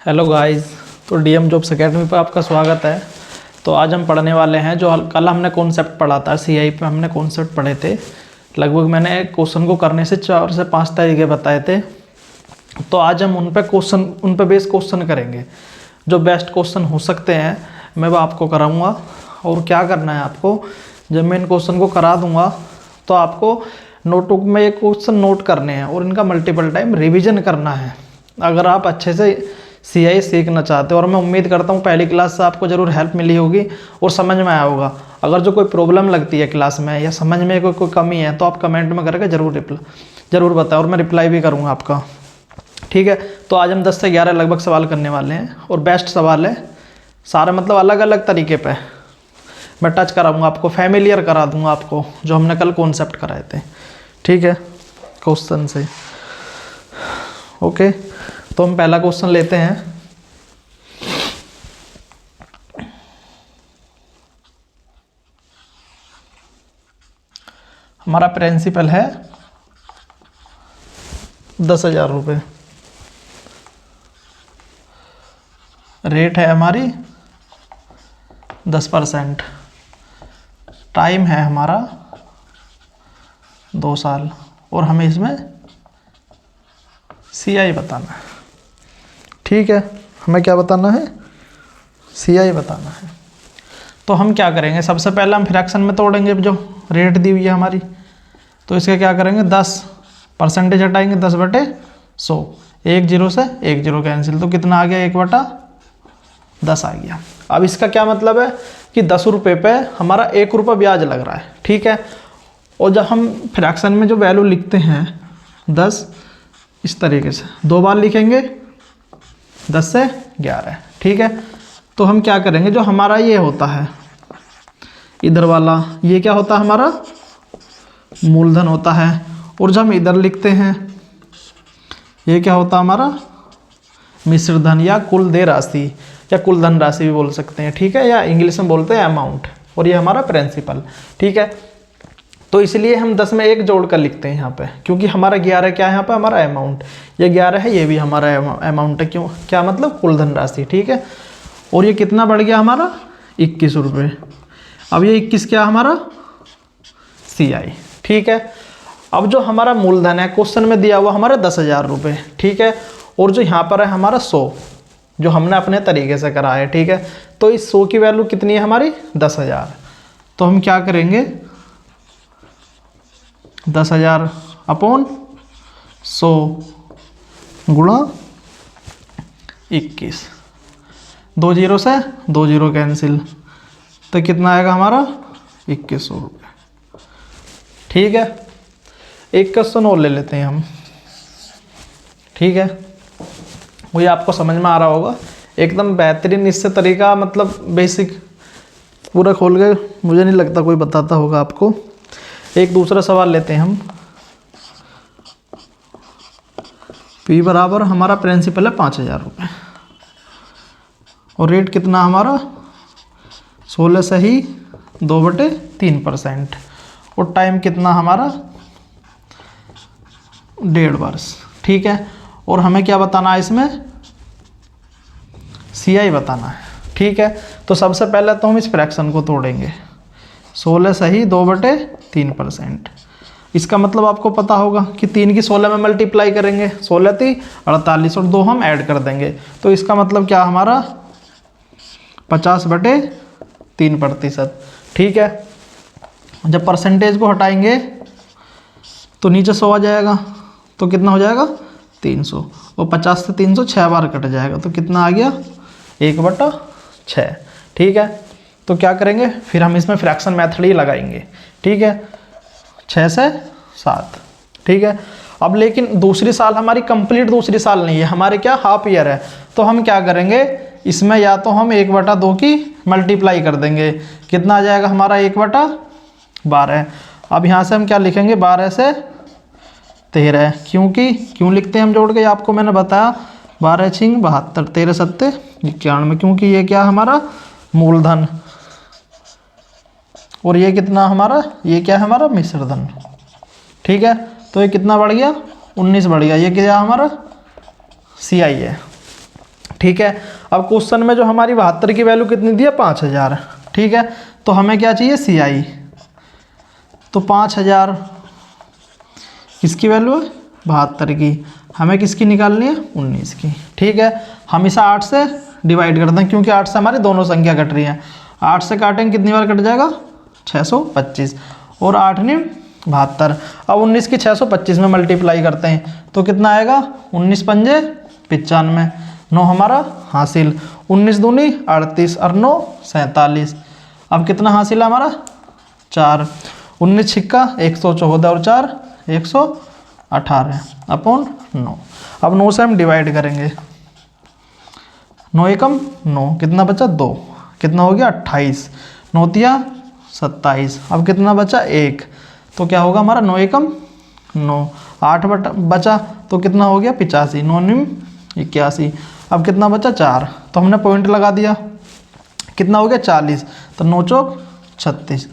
Hello guys. तो DM jobs academy पर आपका स्वागत है। तो आज हम पढ़ने वाले हैं जो कल हमने कॉन्सेप्ट पढ़ा था, सीआई पे हमने कॉन्सेप्ट पढ़े थे। लगभग मैंने क्वेश्चन को करने से 4 से 5 तरीके बताए थे। तो आज हम उन पे बेस क्वेश्चन करेंगे। जो बेस्ट क्वेश्चन हो सकते हैं मैं वो आपको कराऊँगा। और क्या करना है आपको, जब मैं इन क्वेश्चन को करा दूँगा तो आपको नोटबुक में ये क्वेश्चन नोट करने हैं और इनका मल्टीपल टाइम रिविज़न करना है। अगर आप अच्छे से सीआई सीखना चाहते हो, और मैं उम्मीद करता हूँ पहली क्लास से आपको ज़रूर हेल्प मिली होगी और समझ में आया होगा। अगर जो कोई प्रॉब्लम लगती है क्लास में या समझ में कोई कमी है तो आप कमेंट में करके ज़रूर बताएं और मैं रिप्लाई भी करूँगा आपका। ठीक है। तो आज हम 10 से 11 लगभग सवाल करने वाले हैं और बेस्ट सवाल है सारे, मतलब अलग अलग तरीके पे मैं टच कराऊँगा आपको, फैमिलियर करा दूँगा आपको जो हमने कल कॉन्सेप्ट कराए थे। ठीक है, क्वेश्चन से। ओके, तो हम पहला क्वेश्चन लेते हैं। हमारा प्रिंसिपल है 10,000 रुपये, रेट है हमारी 10%, टाइम है हमारा 2 साल और हमें इसमें सीआई बताना है। ठीक है, हमें क्या बताना है, सीआई बताना है। तो हम क्या करेंगे, सबसे पहले हम फ्रैक्शन में तोड़ेंगे। जो रेट दी हुई है हमारी, तो इसका क्या करेंगे, 10% हटाएंगे 10/100, 1 0 से 1 0 कैंसिल, तो कितना आ गया, 1/10 आ गया। अब इसका क्या मतलब है कि 10 रुपये पे हमारा 1 रुपया ब्याज लग रहा है। ठीक है। और जब हम फ्रैक्शन में जो वैल्यू लिखते हैं 10, इस तरीके से 2 बार लिखेंगे 10 से 11। ठीक है। तो हम क्या करेंगे, जो हमारा ये होता है इधर वाला, ये क्या होता है, हमारा मूलधन होता है। और जब हम इधर लिखते हैं ये क्या होता है, हमारा मिश्र धन या कुल देय राशि या कुल धन राशि भी बोल सकते हैं। ठीक है, या इंग्लिश में बोलते हैं अमाउंट। और ये हमारा प्रिंसिपल। ठीक है। तो इसलिए हम 10 में 1 जोड़ कर लिखते हैं यहाँ पे, क्योंकि हमारा 11 क्या है यहाँ पे, हमारा अमाउंट। ये 11 है, ये भी हमारा अमाउंट है। क्यों, क्या मतलब, कुल धन राशि। ठीक है। और ये कितना बढ़ गया हमारा, 21 रुपये। अब ये 21 क्या हमारा, सीआई। ठीक है। अब जो हमारा मूलधन है क्वेश्चन में दिया हुआ हमारा 10,000 रुपये। ठीक है। और जो यहाँ पर है हमारा 100, जो हमने अपने तरीके से करा है। ठीक है। तो इस 100 की वैल्यू कितनी है हमारी, 10,000। तो हम क्या करेंगे, 10,000 अपॉन 100 गुणा 21, 2 0 से 2 0 कैंसिल, तो कितना आएगा हमारा, 2100 रुपये। ठीक है। एक क्वेश्चन और ले लेते हैं हम। ठीक है, वही आपको समझ में आ रहा होगा एकदम बेहतरीन इससे तरीका, मतलब बेसिक पूरा खोल के मुझे नहीं लगता कोई बताता होगा आपको। एक दूसरा सवाल लेते हैं हम। P बराबर हमारा प्रिंसिपल है 5,000 रुपये और रेट कितना हमारा 16 से ही 2/3%, और टाइम कितना हमारा 1.5 वर्ष। ठीक है। और हमें क्या बताना है इसमें, सीआई बताना है। ठीक है। तो सबसे पहले तो हम इस फ्रैक्शन को तोड़ेंगे, 16 से ही 2/3%। इसका मतलब आपको पता होगा कि 3 की 16 में मल्टीप्लाई करेंगे, 16 × 48 और 2 हम ऐड कर देंगे। तो इसका मतलब क्या हमारा 50/3%। ठीक है। जब परसेंटेज को हटाएंगे तो नीचे 100 आ जाएगा, तो कितना हो जाएगा 300, और 50 से 300 6 बार कट जाएगा, तो कितना आ गया 1/6। ठीक है। तो क्या करेंगे, फिर हम इसमें फ्रैक्शन मेथड ही लगाएंगे। ठीक है, 6 से 7। ठीक है। अब लेकिन दूसरी साल हमारी कंप्लीट दूसरी साल नहीं है, हमारे क्या हाफ ईयर है। तो हम क्या करेंगे, इसमें या तो हम 1/2 की मल्टीप्लाई कर देंगे, कितना आ जाएगा हमारा 1/12। अब यहाँ से हम क्या लिखेंगे, 12 से 13, क्यों लिखते हैं हम जोड़ के, आपको मैंने बताया 12 × 72, 13 7 91, क्योंकि ये क्या हमारा मूलधन, और ये कितना हमारा, ये क्या है हमारा मिश्र धन। ठीक है। तो ये कितना बढ़ गया, 19 बढ़ गया। ये क्या हमारा सीआई है। ठीक है। अब क्वेश्चन में जो हमारी 72 की वैल्यू कितनी दी है 5000, ठीक है। तो हमें क्या चाहिए CI, तो 5000 किसकी वैल्यू है 72 की, हमें किसकी निकालनी है 19 की, ठीक है। हम इसे 8 से डिवाइड करते हैं क्योंकि 8 से हमारी दोनों संख्या कट रही हैं। 8 से काटेंगे कितनी बार कट जाएगा 625 और 8 ने 72। अब 19 की 625 में मल्टीप्लाई करते हैं तो कितना आएगा 19 पंजे 95, 9 हमारा हासिल, 19 दूनी 38 और 9 47। अब कितना हासिल है हमारा 4, 19 छिक्का 114 और 4 118 अपॉन 9। अब 9 से हम डिवाइड करेंगे, 9 एकम 9, कितना बचा 2, कितना हो गया 28, 9 तिया 27। अब कितना बचा 1, तो क्या होगा हमारा 9 एकम 9, 8 बचा तो कितना हो गया 85, 9 निम 81। अब कितना बचा 4, तो हमने पॉइंट लगा दिया, कितना हो गया 40, तो 9 चौक 36,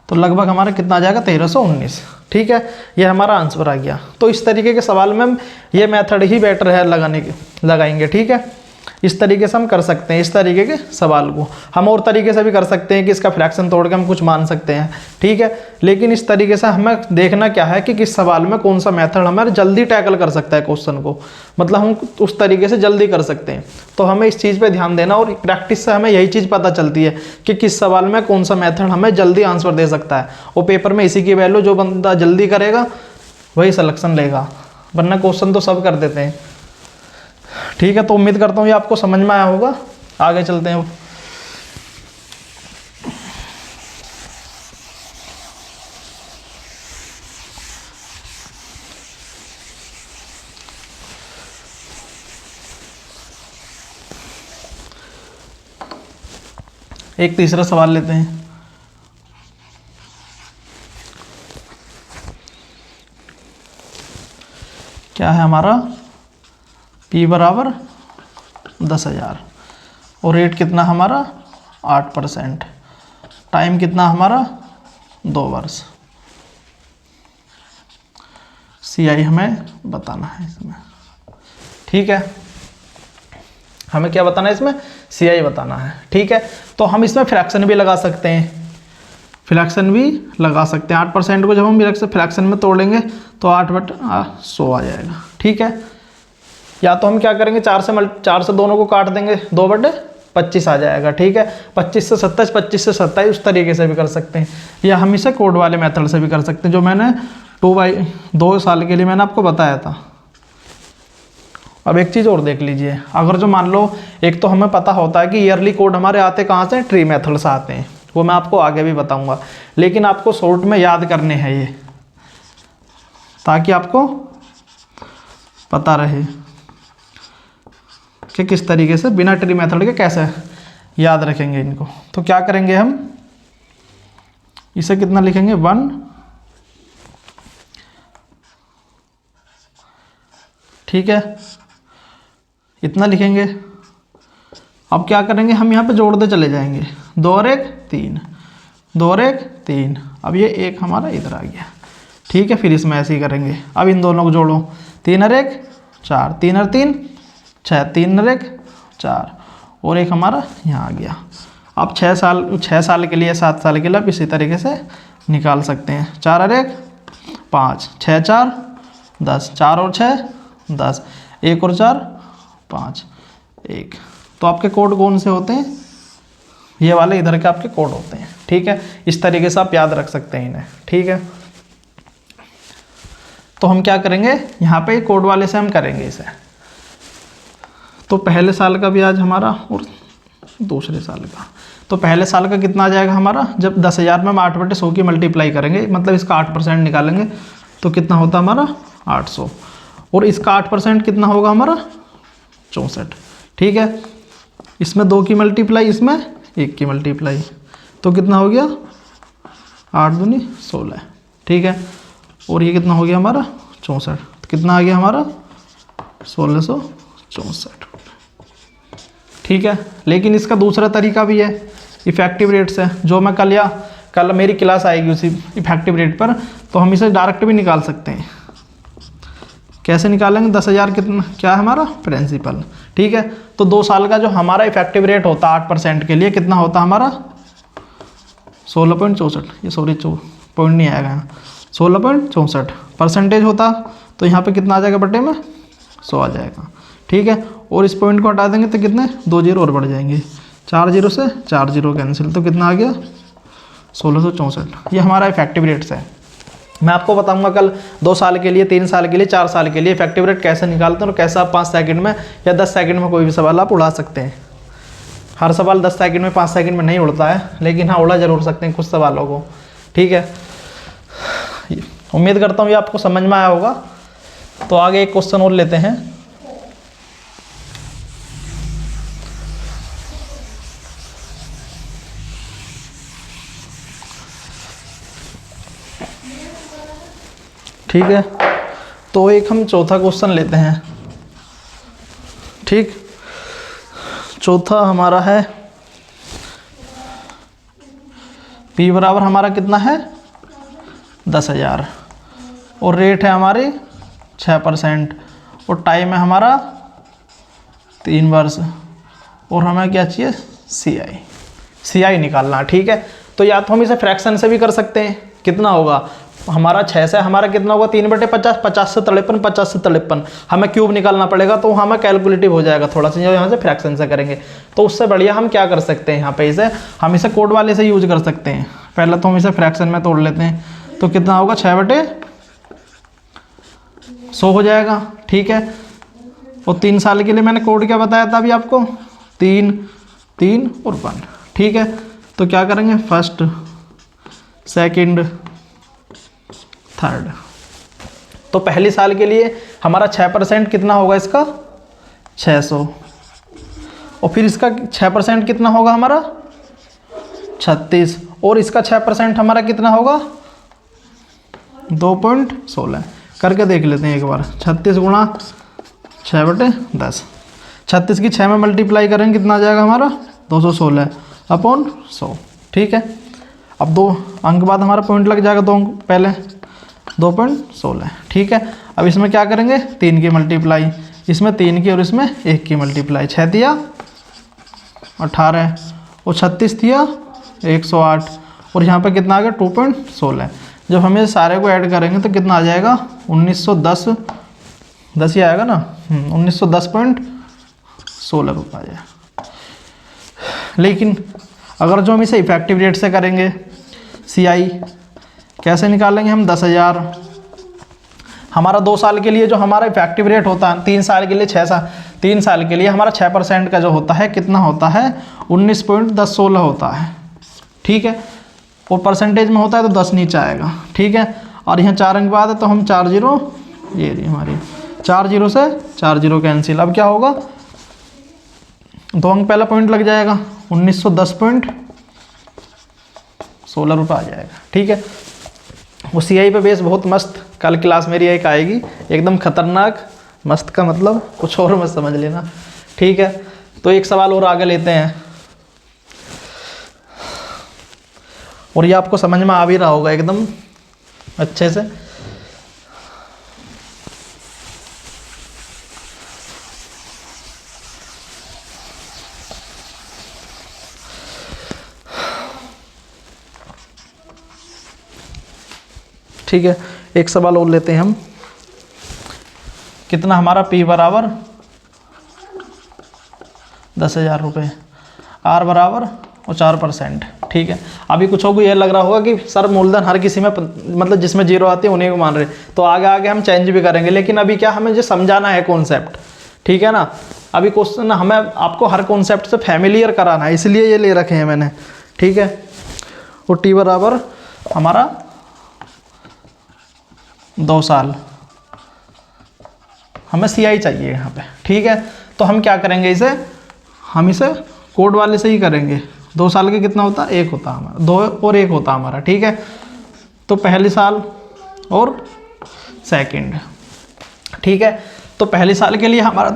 तो लगभग हमारा कितना आ जाएगा 1319, ठीक है। ये हमारा आंसर आ गया। तो इस तरीके के सवाल में हम ये मेथड ही बेटर है लगाएंगे, ठीक है। इस तरीके से हम कर सकते हैं इस तरीके के सवाल को। हम और तरीके से भी कर सकते हैं कि इसका फ्रैक्शन तोड़ के हम कुछ मान सकते हैं, ठीक है। लेकिन इस तरीके से हमें देखना क्या है कि किस सवाल में कौन सा मेथड हमारे जल्दी टैकल कर सकता है क्वेश्चन को, मतलब हम उस तरीके से जल्दी कर सकते हैं। तो हमें इस चीज़ पे ध्यान देना और प्रैक्टिस से हमें यही चीज़ पता चलती है कि किस सवाल में कौन सा मेथड हमें जल्दी आंसर दे सकता है। और पेपर में इसी की वैल्यू जो बंदा जल्दी करेगा वही सिलेक्शन लेगा, वरना क्वेश्चन तो सब कर देते हैं, ठीक है। तो उम्मीद करता हूँ ये आपको समझ में आया होगा। आगे चलते हैं। एक तीसरा सवाल लेते हैं। क्या है हमारा P बराबर 10,000 और रेट कितना हमारा 8%, टाइम कितना हमारा 2 वर्ष। CI हमें बताना है इसमें, ठीक है। हमें क्या बताना है इसमें CI बताना है, ठीक है। तो हम इसमें फ्रैक्शन भी लगा सकते हैं, फ्रैक्शन भी लगा सकते हैं। 8% को जब हम फ्रैक्शन में तोड़ेंगे तो 8/100 आ जाएगा, ठीक है। या तो हम क्या करेंगे 4 से दोनों को काट देंगे, 2/25 आ जाएगा, ठीक है। 25 से 27, 25 से 27 उस तरीके से भी कर सकते हैं, या हम इसे कोड वाले मेथड से भी कर सकते हैं जो मैंने 2 साल के लिए मैंने आपको बताया था। अब एक चीज़ और देख लीजिए, अगर जो मान लो एक तो हमें पता होता है कि ईयरली कोड हमारे आते कहाँ से, ट्री मेथड से आते हैं, वो मैं आपको आगे भी बताऊंगा, लेकिन आपको शॉर्ट में याद करने हैं ये, ताकि आपको पता रहे कि किस तरीके से बिना ट्री मेथड के कैसे याद रखेंगे इनको। तो क्या करेंगे हम, इसे कितना लिखेंगे 1, ठीक है, इतना लिखेंगे। अब क्या करेंगे हम यहाँ पे जोड़ते चले जाएंगे, 2 और 1 3, 2 और 1 3। अब ये 1 हमारा इधर आ गया, ठीक है। फिर इसमें ऐसे ही करेंगे। अब इन दोनों को जोड़ो, 3 और 1 4, 3 और 3 6, 3 और 1 4 और 1 हमारा यहाँ आ गया। अब 6 साल के लिए 7 साल के लिए आप इसी तरीके से निकाल सकते हैं। 4 और 1 5, 6 4 10, 4 और 6 10, 1 और 4 5 1। तो आपके कोड कौन से होते हैं, ये वाले इधर के आपके कोड होते हैं, ठीक है। इस तरीके से आप याद रख सकते हैं इन्हें, ठीक है। तो हम क्या करेंगे यहाँ पे कोड वाले से हम करेंगे इसे। तो पहले साल का ब्याज हमारा और दूसरे साल का, तो पहले साल का कितना आ जाएगा हमारा, जब 10,000 में हम 8/100 की मल्टीप्लाई करेंगे, मतलब इसका 8% निकालेंगे तो कितना होता है हमारा 800, और इसका 8% कितना होगा हमारा 64, ठीक है। इसमें 2 की मल्टीप्लाई, इसमें 1 की मल्टीप्लाई, तो कितना हो गया 8 दूनी 16, ठीक है। और ये कितना हो गया हमारा 64, तो कितना आ गया हमारा 1664, ठीक है। लेकिन इसका दूसरा तरीका भी है इफेक्टिव रेट से, जो मैं कल मेरी क्लास आएगी उसी इफेक्टिव रेट पर, तो हम इसे डायरेक्ट भी निकाल सकते हैं। कैसे निकालेंगे 10,000 कितना क्या है हमारा प्रिंसिपल, ठीक है। तो 2 साल का जो हमारा इफेक्टिव रेट होता है 8% के लिए कितना होता है हमारा 16.64, ये सॉरी पॉइंट नहीं आएगा यहाँ, 16.64 परसेंटेज होता। तो यहाँ पे कितना आ जाएगा बटे में 100 आ जाएगा, ठीक है। और इस पॉइंट को हटा देंगे तो कितने 2 जीरो और बढ़ जाएंगे, 4 जीरो से 4 जीरो कैंसिल, तो कितना आ गया 1664। ये हमारा इफेक्टिव रेट्स है। मैं आपको बताऊंगा कल 2 साल के लिए, 3 साल के लिए, 4 साल के लिए इफेक्टिव रेट कैसे निकालते हैं और कैसे आप 5 सेकंड में या 10 सेकंड में कोई भी सवाल आप उड़ा सकते हैं। हर सवाल 10 सेकंड में 5 सेकंड में नहीं उड़ता है, लेकिन हाँ उड़ा जरूर सकते हैं कुछ सवालों को, ठीक है। उम्मीद करता हूँ ये आपको समझ में आया होगा। तो आगे एक क्वेश्चन और लेते हैं। ठीक है, तो एक हम चौथा क्वेश्चन लेते हैं, ठीक। चौथा हमारा है P बराबर हमारा कितना है 10,000 और रेट है हमारी 6% और टाइम है हमारा 3 वर्ष और हमें क्या चाहिए CI निकालना, ठीक है। तो या तो हम इसे फ्रैक्शन से भी कर सकते हैं, कितना होगा हमारा 6 से हमारा कितना होगा 3/50, 50 से 53, 50 से 53, हमें क्यूब निकालना पड़ेगा तो हमें कैलकुलेटिव हो जाएगा थोड़ा सा, यहाँ से फ्रैक्शन से करेंगे। तो उससे बढ़िया हम क्या कर सकते हैं, यहाँ पे इसे हम इसे कोड वाले से यूज कर सकते हैं। पहले तो हम इसे फ्रैक्शन में तोड़ लेते हैं, तो कितना होगा 6/100 हो जाएगा, ठीक है। और 3 साल के लिए मैंने कोड क्या बताया था अभी आपको 3, 3 और 1, ठीक है। तो क्या करेंगे फर्स्ट, सेकंड, थर्ड। तो पहली साल के लिए हमारा 6% कितना होगा इसका 600 और फिर इसका 6% कितना होगा हमारा 36 और इसका 6% हमारा कितना होगा 2.16। करके देख लेते हैं एक बार, 36 गुणा 6/10, 36 की 6 में मल्टीप्लाई करेंगे कितना आ जाएगा हमारा 216/100, ठीक है। अब 2 अंक बाद हमारा पॉइंट लग जाएगा, 2 अंक पहले 2.16, ठीक है। अब इसमें क्या करेंगे 3 की मल्टीप्लाई, इसमें 3 की और इसमें 1 की मल्टीप्लाई, 6 दिया 18 और 36 दिया 108 और यहाँ पे कितना आ गया 2.16। जब हम ये सारे को ऐड करेंगे तो कितना आ जाएगा 1910, 10 ही आएगा ना, 1910.16 रुपये आ जाएगा। लेकिन अगर जो हम इसे इफेक्टिव रेट से करेंगे CI कैसे निकालेंगे हम 10,000, हमारा 2 साल के लिए जो हमारा इफेक्टिव रेट होता है 3 साल के लिए 3 साल के लिए हमारा 6% का जो होता है कितना होता है 19.1016 होता है, ठीक है। और परसेंटेज में होता है तो 10 नीचे आएगा, ठीक है। और यहाँ 4 अंक बाद है तो हम 4 जीरो, ये रही हमारी 4 जीरो से 4 जीरो कैंसिल। अब क्या होगा 2 अंक पहला पॉइंट लग जाएगा 1910.16 रुपये आ जाएगा, ठीक है। वो CI पे बेस बहुत मस्त, कल क्लास मेरी एक आएगी एकदम खतरनाक, मस्त का मतलब कुछ और मत समझ लेना, ठीक है। तो एक सवाल और आगे लेते हैं और ये आपको समझ में आ भी रहा होगा एकदम अच्छे से। ठीक है, एक सवाल और लेते हैं हम। कितना हमारा P बराबर 10,000 रुपये, R बराबर और 4%, ठीक है। अभी कुछ को ये लग रहा होगा कि सर मूलधन हर किसी में मतलब जिसमें जीरो आती है उन्हीं को मान रहे, तो आगे आगे हम चेंज भी करेंगे, लेकिन अभी क्या हमें जो समझाना है कॉन्सेप्ट, ठीक है ना। अभी क्वेश्चन हमें आपको हर कॉन्सेप्ट से फैमिलियर कराना है, इसलिए ये ले रखे हैं मैंने, ठीक है। और T बराबर हमारा 2 साल, हमें CI चाहिए यहाँ पे, ठीक है। तो हम क्या करेंगे इसे, हम इसे कोड वाले से ही करेंगे। 2 साल के कितना होता है 1 होता हमारा, 2 और 1 होता हमारा, ठीक है। तो पहली साल और सेकंड, ठीक है। तो पहली साल के लिए हमारा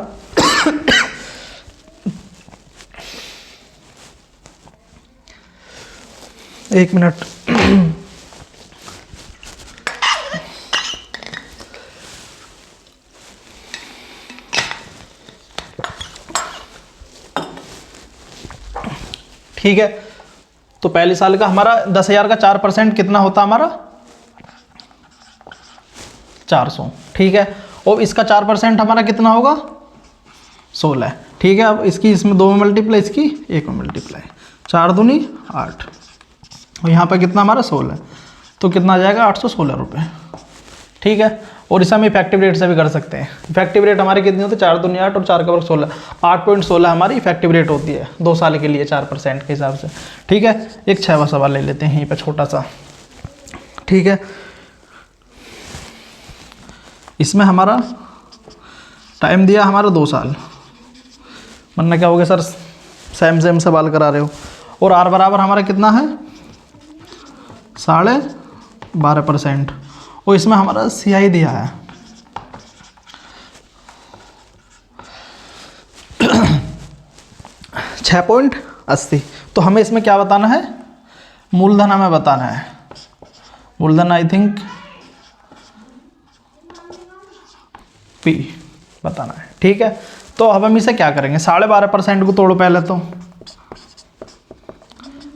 एक मिनट, ठीक है। तो पहले साल का हमारा 10,000 का 4% कितना होता हमारा 400, ठीक है। और इसका 4% हमारा कितना होगा 16, ठीक है। अब इसकी इसमें 2 में मल्टीप्लाई, इसकी 1 में मल्टीप्लाई, 4 दूनी 8, और यहाँ पर कितना हमारा 16, तो कितना आ जाएगा 816 रुपये, ठीक है। और इसे हम इफेक्टिव रेट से भी कर सकते हैं। इफेक्टिव रेट हमारी कितनी होती है 4 दूनी 8 और 4 का वर्ग 16, 8.16 हमारी इफेक्टिव रेट होती है 2 साल के लिए 4% के हिसाब से, ठीक है। एक 6वां सवाल ले लेते हैं यहीं पर छोटा सा, ठीक है। इसमें हमारा टाइम दिया हमारा 2 साल, वरना क्या हो गया सर सेम सवाल करा रहे हो। और आर बराबर हमारा कितना है 12.5%, और इसमें हमारा CI दिया है 6.80। तो हमें इसमें क्या बताना है, मूलधन हमें बताना है, मूलधन आई थिंक P बताना है, ठीक है। तो अब हम इसे क्या करेंगे 12.5% को तोड़ो पहले, तो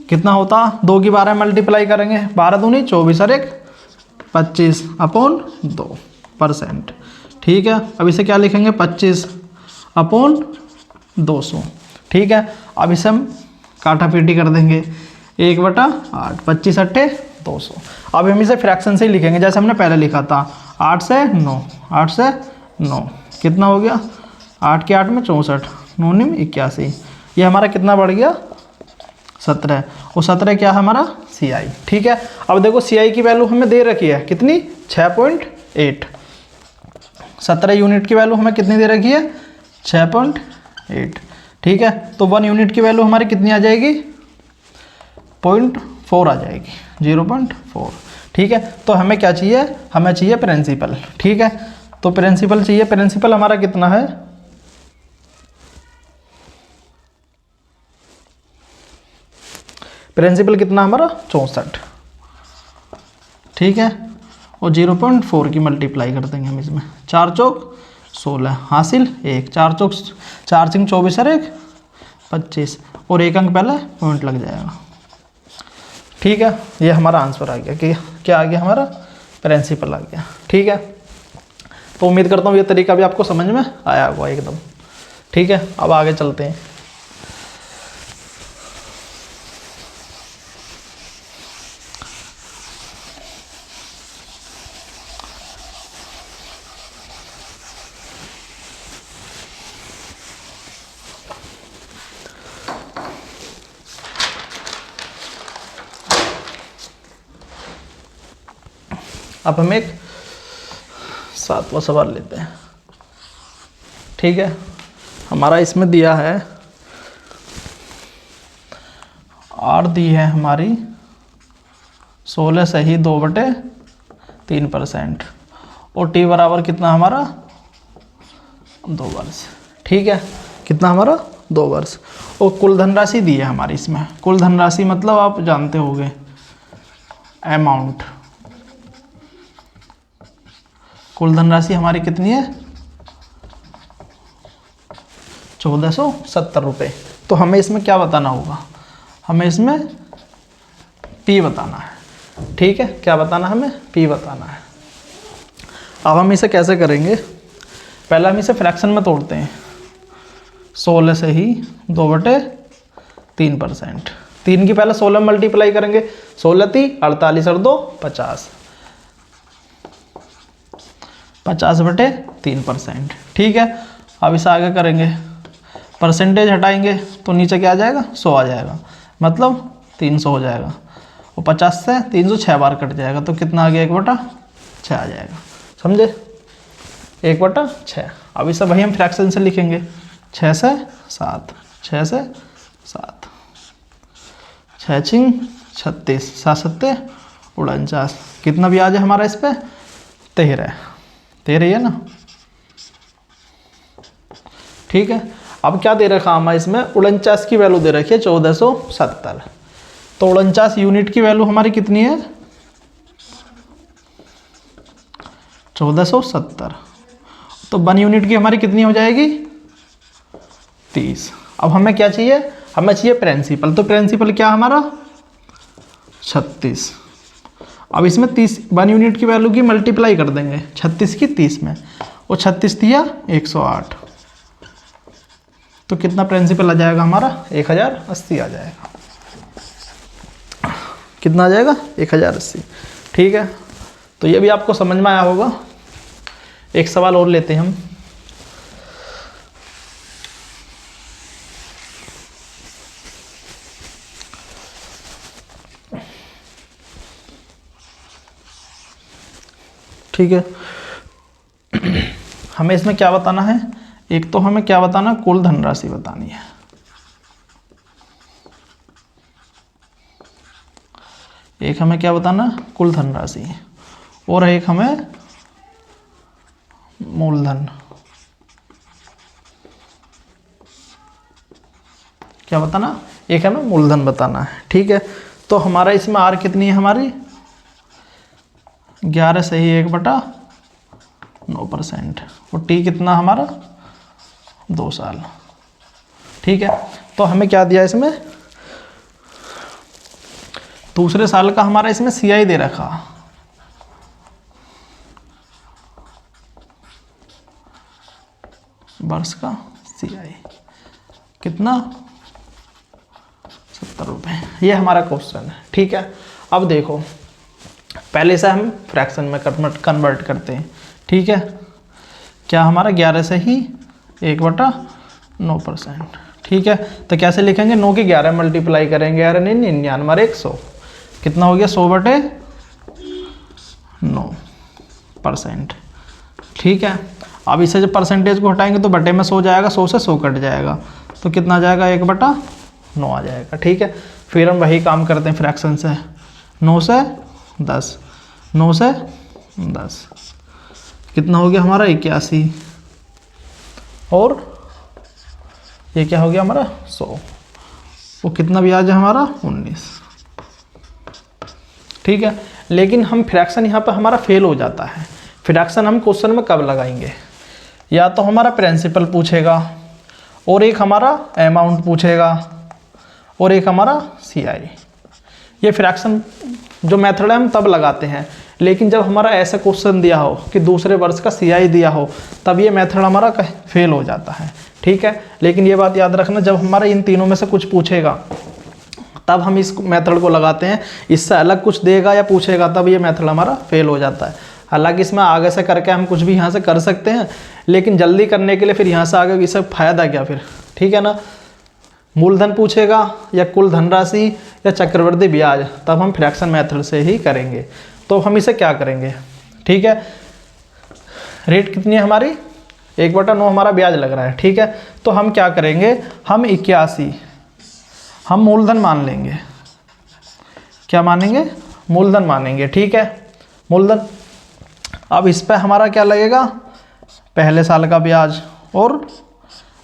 कितना होता 2 की 12 मल्टीप्लाई करेंगे, 12 दूनी 24 और 1 25/2%, ठीक है। अब इसे क्या लिखेंगे 25/200, ठीक है। अब इसे हम काटा पीटी कर देंगे 1/8, 25 अट्ठे 200। अब हम इसे फ्रैक्शन से ही लिखेंगे जैसे हमने पहले लिखा था, 8 से 9, 8 से 9 कितना हो गया 8 के 8 में 64, 9 में 81, ये हमारा कितना बढ़ गया 17, और 17 क्या है हमारा CI, ठीक है। अब देखो CI की वैल्यू हमें दे रखी है कितनी 6.8, 17 यूनिट की वैल्यू हमें कितनी दे रखी है 6.8, ठीक है। तो 1 यूनिट की वैल्यू हमारी कितनी आ जाएगी 0.4 आ जाएगी, 0.4, ठीक है। तो हमें क्या चाहिए, हमें चाहिए प्रिंसिपल, ठीक है। तो प्रिंसिपल चाहिए, प्रिंसिपल हमारा कितना है प्रिंसिपल कितना हमारा 64, ठीक है। और 0.4 की मल्टीप्लाई कर देंगे हम इसमें, 4 चौक 16 हासिल 1, 4 चौक 4 सिंह 24 और 1 25, और 1 अंक पहले पॉइंट लग जाएगा, ठीक है। ये हमारा आंसर आ गया कि क्या आ गया हमारा प्रिंसिपल आ गया, ठीक है। तो उम्मीद करता हूँ ये तरीका भी आपको समझ में आया होगा एकदम, ठीक है। अब आगे चलते हैं। अब हम एक 7वां सवाल लेते हैं, ठीक है। हमारा इसमें दिया है R दी है हमारी 16 सही 2/3%, और T बराबर कितना हमारा 2 वर्ष, ठीक है। कितना हमारा 2 वर्ष, और कुल धनराशि दी है हमारी इसमें। कुल धनराशि मतलब आप जानते होंगे अमाउंट, कुल धनराशि हमारी कितनी है 1470 रुपये। तो हमें इसमें क्या बताना होगा, हमें इसमें P बताना है, ठीक है। क्या बताना हमें P बताना है। अब हम इसे कैसे करेंगे, पहले हम इसे फ्रैक्शन में तोड़ते हैं, 16 से ही 2/3%, 3 की पहले 16 मल्टीप्लाई करेंगे, 16 3 48 और 2 50, 50/3%, ठीक है। अब इसे आगे करेंगे, परसेंटेज हटाएंगे तो नीचे क्या आ जाएगा 100 आ जाएगा, मतलब 300 हो जाएगा, और 50 से 300 6 बार कट जाएगा, तो कितना आ गया 1/6 आ जाएगा, समझे 1/6। अब इसे वही हम फ्रैक्शन से लिखेंगे, 6 से 7, 6 से 7, 6 छिंग 36, 7 सत्ते 49, कितना भी आ जाए हमारा इस पर 13 है ना, ठीक है। अब क्या दे रखा हमारा इसमें 49 की वैल्यू दे रखी है 1470, तो 49 यूनिट की वैल्यू हमारी कितनी है 1470, तो 1 यूनिट की हमारी कितनी हो जाएगी 30। अब हमें क्या चाहिए, हमें चाहिए प्रिंसिपल, तो प्रिंसिपल क्या हमारा 36। अब इसमें 30 1 यूनिट की वैल्यू की मल्टीप्लाई कर देंगे 36 की 30 में, और 36 दिया 108, तो कितना प्रिंसिपल आ जाएगा हमारा 1080 आ जाएगा। कितना आ जाएगा 1080। ठीक है, तो ये भी आपको समझ में आया होगा। एक सवाल और लेते हैं हम। ठीक है, हमें इसमें क्या बताना है, एक तो हमें क्या बताना, कुल धनराशि बतानी है। एक हमें क्या बताना, कुल धनराशि, और एक हमें मूलधन। क्या बताना, एक हमें मूलधन बताना है। ठीक है, तो हमारा इसमें आर कितनी है हमारी 11 सही 1/9%, और टी कितना हमारा 2 साल। ठीक है, तो हमें क्या दिया इसमें, दूसरे साल का हमारा इसमें सीआई दे रखा, वर्ष का सीआई कितना 70 रुपये, ये हमारा क्वेश्चन है। ठीक है, अब देखो पहले से हम फ्रैक्शन में कन्वर्ट करते हैं। ठीक है, क्या हमारा 11 से ही 1/9%। ठीक है, तो कैसे लिखेंगे, 9 की 11 मल्टीप्लाई करेंगे, 11 नहीं 99 हमारे 100, कितना हो गया 100/9%। ठीक है, अब इसे जब परसेंटेज को हटाएंगे तो बटे में 100 जाएगा, 100 से 100 कट जाएगा, तो कितना आ जाएगा 1/9 आ जाएगा। ठीक है, फिर हम वही काम करते हैं फ्रैक्शन से, 9 से 10, 9 से 10, कितना हो गया हमारा 81, और ये क्या हो गया हमारा 100, वो कितना ब्याज है हमारा 19। ठीक है, लेकिन हम फ्रैक्शन यहाँ पर हमारा फेल हो जाता है। फ्रैक्शन हम क्वेश्चन में कब लगाएंगे, या तो हमारा प्रिंसिपल पूछेगा, और एक हमारा अमाउंट पूछेगा, और एक हमारा सीआई। ये फ्रैक्शन जो मेथड है हम तब लगाते हैं, लेकिन जब हमारा ऐसा क्वेश्चन दिया हो कि दूसरे वर्ष का सीआई दिया हो, तब ये मेथड हमारा फेल हो जाता है। ठीक है, लेकिन ये बात याद रखना, जब हमारा इन तीनों में से कुछ पूछेगा तब हम इस मेथड को लगाते हैं, इससे अलग कुछ देगा या पूछेगा तब ये मेथड हमारा फेल हो जाता है। हालांकि इसमें आगे से करके हम कुछ भी यहाँ से कर सकते हैं, लेकिन जल्दी करने के लिए फिर यहाँ से आगे इससे फ़ायदा क्या फिर। ठीक है ना, मूलधन पूछेगा या कुल धनराशि या चक्रवृद्धि ब्याज, तब हम फ्रैक्शन मेथड से ही करेंगे। तो हम इसे क्या करेंगे, ठीक है, रेट कितनी है हमारी 1/9 हमारा ब्याज लग रहा है। ठीक है, तो हम क्या करेंगे, हम 81 हम मूलधन मान लेंगे। क्या मानेंगे, मूलधन मानेंगे। ठीक है, मूलधन। अब इस पर हमारा क्या लगेगा, पहले साल का ब्याज और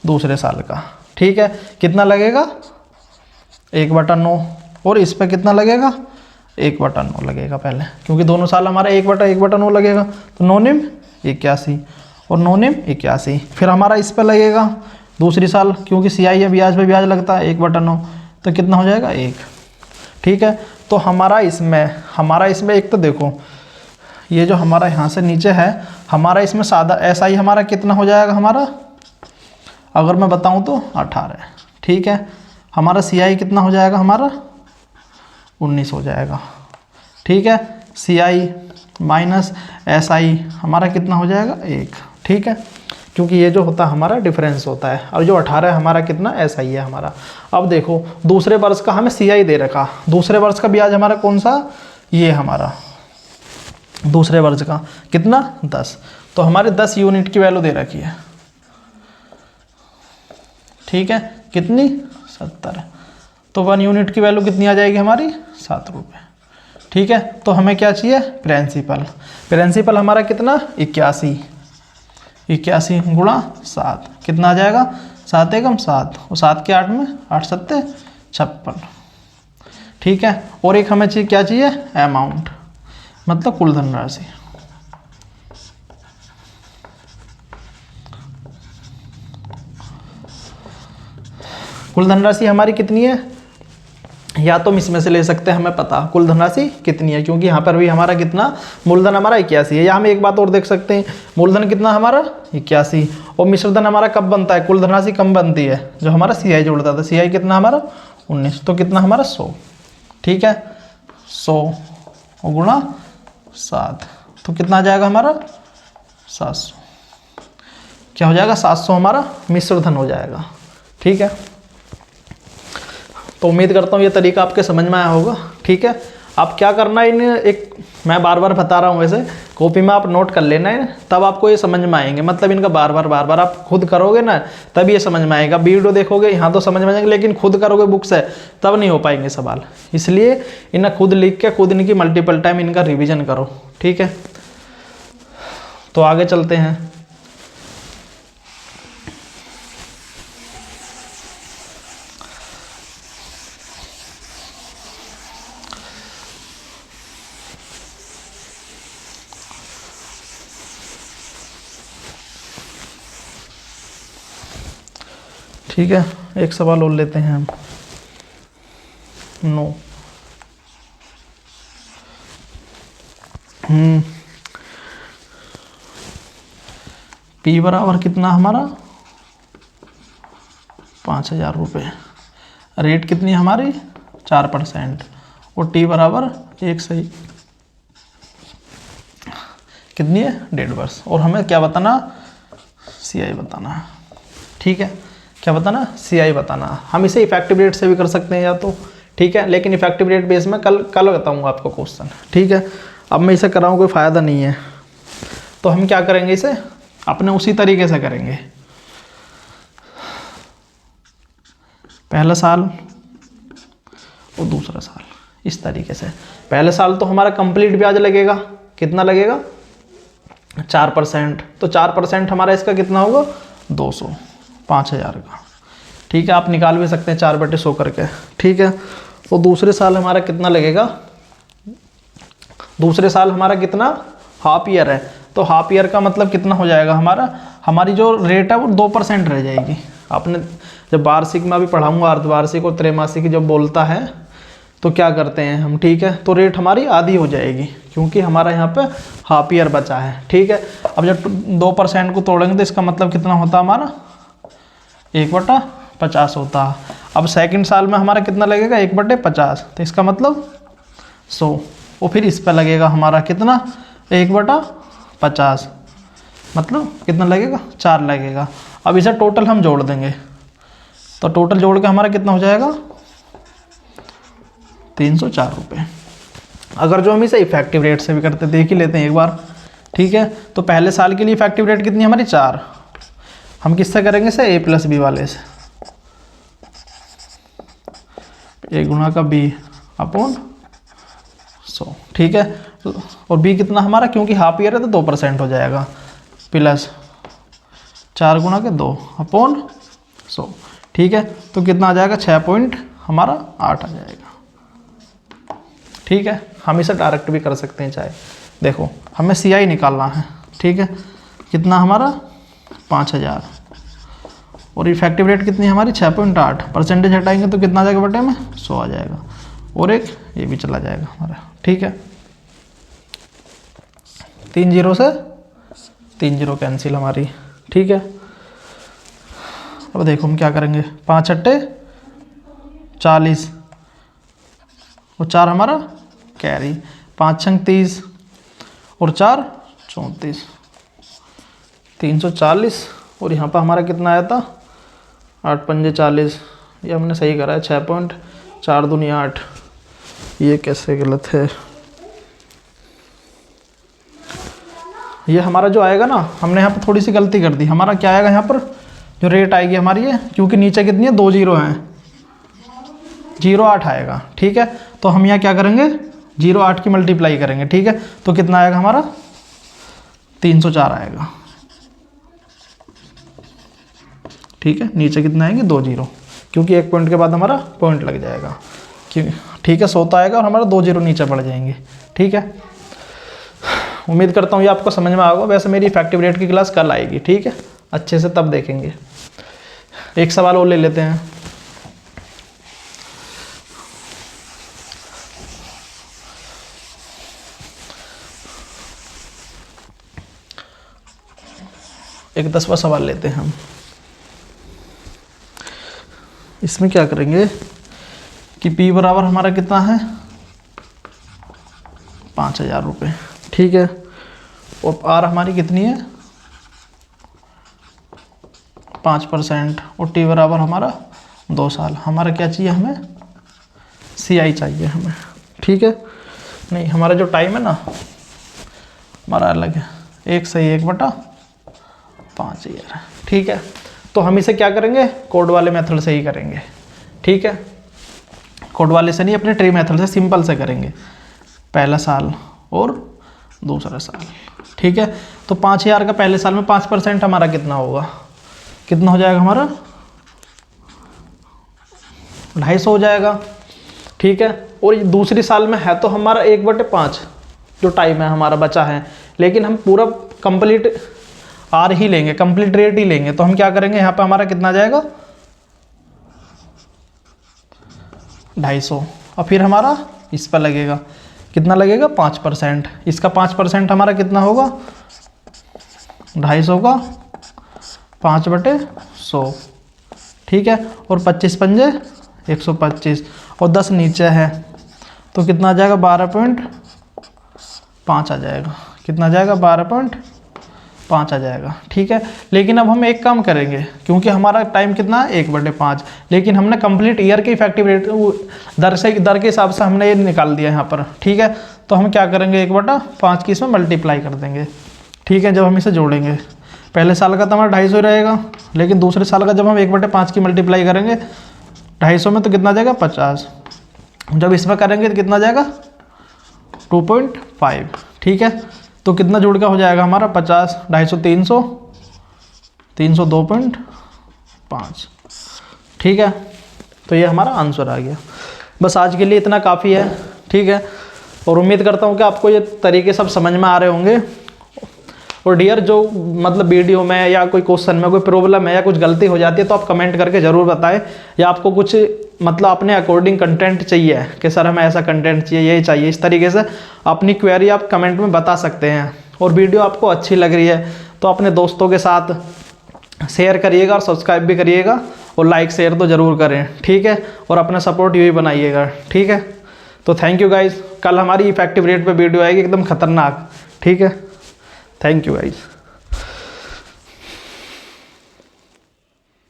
दूसरे साल का। ठीक है, कितना लगेगा 1/9, और इस पर कितना लगेगा 1/9 लगेगा पहले, क्योंकि दोनों साल हमारा 1/9 लगेगा, तो 9 निम 81 और 9 निम 81। फिर हमारा इस पर लगेगा दूसरी साल, क्योंकि सीआई है ब्याज पे ब्याज लगता है 1/9, तो कितना हो जाएगा 1। ठीक है, तो हमारा इसमें एक तो देखो ये जो हमारा यहाँ से नीचे है, हमारा इसमें सादा ऐसा ही हमारा कितना हो जाएगा, हमारा अगर मैं बताऊँ तो 18। ठीक है, हमारा सीआई कितना हो जाएगा, हमारा 19 हो जाएगा। ठीक है, सीआई माइनस एसआई हमारा कितना हो जाएगा 1। ठीक है, क्योंकि ये जो होता है हमारा डिफरेंस होता है, और जो 18 है हमारा कितना एसआई है हमारा। अब देखो दूसरे वर्ष का हमें सीआई दे रखा, दूसरे वर्ष का ब्याज हमारा कौन सा, ये हमारा दूसरे वर्ष का कितना 10, तो हमारे 10 यूनिट की वैल्यू दे रखी है। ठीक है, कितनी 70, तो 1 यूनिट की वैल्यू कितनी आ जाएगी हमारी 7 रुपये। ठीक है, तो हमें क्या चाहिए, प्रिंसिपल हमारा कितना 81 गुणा 7 कितना आ जाएगा, 7 एकम 7, और 7 के 8 में 8 सत्ते 56। ठीक है, और एक हमें चाहिए क्या चाहिए, अमाउंट मतलब कुल धनराशि। कुल धनराशि हमारी कितनी है, या तो हम इसमें से ले सकते हैं, हमें पता कुल धनराशि कितनी है, क्योंकि यहाँ पर भी हमारा कितना मूलधन हमारा 81 है। या हम एक बात और देख सकते हैं, मूलधन कितना हमारा 81, और मिश्रधन हमारा कब बनता है, कुल धनराशि कम बनती है जो हमारा CI जोड़ता था, CI कितना हमारा 19, तो कितना हमारा 100, ठीक है 100 और गुणा 7, तो कितना आ जाएगा हमारा 700, क्या हो जाएगा 700 हमारा मिश्रधन हो जाएगा, ठीक है। तो उम्मीद करता हूँ ये तरीका आपके समझ में आया होगा, ठीक है। आप क्या करना है, इन एक मैं बार बार बता रहा हूँ, वैसे कॉपी में आप नोट कर लेना है, तब आपको ये समझ में आएंगे। मतलब इनका बार बार आप खुद करोगे ना, तब ये समझ में आएगा। वीडियो देखोगे यहाँ तो समझ में आएंगे, लेकिन खुद करोगे बुक से तब नहीं हो पाएंगे सवाल। इसलिए इन्हें खुद लिख के खुद इनकी मल्टीपल टाइम इनका रिविजन करो, ठीक है। तो आगे चलते हैं। ठीक है, एक सवाल और लेते हैं हम। 9 P बराबर कितना हमारा 5000 रुपये, रेट कितनी है हमारी 4%, और T बराबर 1 सही कितनी है 1.5 वर्ष, और हमें क्या बताना CI बताना है, ठीक है। क्या बताना CI बताना। हम इसे इफेक्टिव रेट से भी कर सकते हैं या तो, ठीक है, लेकिन इफेक्टिव रेट बेस में कल बताऊंगा आपको क्वेश्चन, ठीक है। अब मैं इसे कराऊँ कोई फ़ायदा नहीं है, तो हम क्या करेंगे, इसे अपने उसी तरीके से करेंगे। पहला साल और दूसरा साल इस तरीके से। पहले साल तो हमारा कंप्लीट ब्याज लगेगा, कितना लगेगा 4%, तो 4% हमारा इसका कितना होगा 200, 5000 का, ठीक है। आप निकाल भी सकते हैं 4/100 करके, ठीक है। तो दूसरे साल हमारा कितना लगेगा, दूसरे साल हमारा कितना हाफ ईयर है, तो हाफ ईयर का मतलब कितना हो जाएगा हमारा, हमारी जो रेट है वो 2% रह जाएगी। आपने जब वार्षिक में अभी पढ़ाऊंगा, अर्धवार्षिक और त्रैमासिक जब बोलता है तो क्या करते हैं हम, ठीक है, तो रेट हमारी आधी हो जाएगी, क्योंकि हमारा यहाँ पे हाफ ईयर बचा है, ठीक है। अब जब 2% को तोड़ेंगे तो इसका मतलब कितना होता है हमारा 1/50 होता है। अब सेकंड साल में हमारा कितना लगेगा 1/50, तो इसका मतलब 100, और फिर इस पर लगेगा हमारा कितना 1/50, मतलब कितना लगेगा 4 लगेगा। अब इसे टोटल हम जोड़ देंगे, तो टोटल जोड़ के हमारा कितना हो जाएगा 304 रुपये। अगर जो हम इसे इफेक्टिव रेट से भी करते देख ही लेते हैं एक बार, ठीक है। तो पहले साल के लिए इफेक्टिव रेट कितनी हमारी 4, हम किससे करेंगे से A+B वाले से, A गुणा का B अपॉन 100, ठीक है। और B कितना हमारा, क्योंकि हाफ ईयर है तो 2% हो जाएगा, प्लस 4 गुणा के 2 अपॉन 100, ठीक है। तो कितना आ जाएगा 6 हमारा 8 आ जाएगा, ठीक है। हम इसे डायरेक्ट भी कर सकते हैं चाहे, देखो हमें CI निकालना है, ठीक है, कितना हमारा 5000, और इफेक्टिव रेट कितनी हमारी 6.8, परसेंटेज हटाएंगे तो कितना आ जाएगा बटे में 100 आ जाएगा, और एक ये भी चला जाएगा हमारा, ठीक है। 3 0 से 3 0 कैंसिल हमारी, ठीक है। अब देखो हम क्या करेंगे, 5 अट्टे 40 और 4 हमारा कैरी, 5 छंग 30 और 4 34, 340, और यहाँ पर हमारा कितना आया था 8 पंजे 40, ये हमने सही करा है 6.4 दूनी 8, ये कैसे गलत है, ये हमारा जो आएगा ना, हमने यहाँ पर थोड़ी सी गलती कर दी। हमारा क्या आएगा यहाँ पर जो रेट आएगी हमारी है, क्योंकि नीचे कितनी है 2 0 हैं, 0.8 आएगा, ठीक है। तो हम यहाँ क्या करेंगे 0.8 की मल्टीप्लाई करेंगे, ठीक है। तो कितना आएगा हमारा 304 आएगा, ठीक है। नीचे कितना आएंगे 2 0, क्योंकि एक पॉइंट के बाद हमारा पॉइंट लग जाएगा, ठीक है। 100 आएगा और हमारा 2 0 नीचे बढ़ जाएंगे, ठीक है। उम्मीद करता हूँ ये आपको समझ में आएगा। वैसे मेरी इफेक्टिव रेट की क्लास कल आएगी, ठीक है, अच्छे से तब देखेंगे। एक सवाल और ले लेते हैं। एक 10वां सवाल लेते हैं हम। इसमें क्या करेंगे कि P बराबर हमारा कितना है 5,000 रुपये, ठीक है। और R हमारी कितनी है 5% और T बराबर हमारा 2 साल। हमारा क्या चाहिए, हमें CI चाहिए हमें, ठीक है। नहीं, हमारा जो टाइम है ना हमारा अलग है, 1 से 1/5 ईयर, ठीक है। तो हम इसे क्या करेंगे, कोड वाले मेथड से ही करेंगे, ठीक है। कोड वाले से नहीं, अपने ट्री मेथड से सिंपल से करेंगे, पहला साल और दूसरा साल, ठीक है। तो 5,000 का पहले साल में 5% हमारा कितना होगा, कितना हो जाएगा हमारा 250 हो जाएगा, ठीक है। और ये दूसरी साल में है तो हमारा 1/5 जो टाइम है हमारा बचा है, लेकिन हम पूरा कंप्लीट आर ही लेंगे, कंप्लीट रेट ही लेंगे। तो हम क्या करेंगे, यहाँ पे हमारा कितना जाएगा 250, और फिर हमारा इस पर लगेगा, कितना लगेगा 5%। इसका 5% हमारा कितना होगा 250 का 5/100, ठीक है। और 25 पंजे 125 और 10 नीचे है तो कितना आ जाएगा 12.5 आ जाएगा, कितना जाएगा 12.5 आ जाएगा, ठीक है। लेकिन अब हम एक काम करेंगे, क्योंकि हमारा टाइम कितना है 1/5, लेकिन हमने कंप्लीट ईयर के इफेक्टिव रेट दर के हिसाब से हमने ये निकाल दिया यहाँ पर, ठीक है। तो हम क्या करेंगे 1/5 की इसमें मल्टीप्लाई कर देंगे, ठीक है। जब हम इसे जोड़ेंगे, पहले साल का तो हमारा 250 रहेगा, लेकिन दूसरे साल का जब हम 1/5 की मल्टीप्लाई करेंगे 250 में तो कितना जाएगा 50, जब इसमें करेंगे तो कितना जाएगा 2.5, ठीक है। तो कितना जुड़ का हो जाएगा हमारा 50, 250, 300, 302.5, ठीक है। तो ये हमारा आंसर आ गया। बस आज के लिए इतना काफ़ी है, ठीक है। और उम्मीद करता हूँ कि आपको ये तरीके सब समझ में आ रहे होंगे। और डियर, जो मतलब वीडियो में या कोई क्वेश्चन में कोई प्रॉब्लम है या कुछ गलती हो जाती है तो आप कमेंट करके ज़रूर बताएं, या आपको कुछ मतलब अपने अकॉर्डिंग कंटेंट चाहिए कि सर हमें ऐसा कंटेंट चाहिए, यही चाहिए, इस तरीके से अपनी क्वेरी आप कमेंट में बता सकते हैं। और वीडियो आपको अच्छी लग रही है तो अपने दोस्तों के साथ शेयर करिएगा और सब्सक्राइब भी करिएगा और लाइक शेयर तो ज़रूर करें, ठीक है। और अपना सपोर्ट यही बनाइएगा, ठीक है। तो थैंक यू गाइज़। कल हमारी इफेक्टिव रेट पे वीडियो आएगी एकदम खतरनाक, ठीक है। Thank you guys.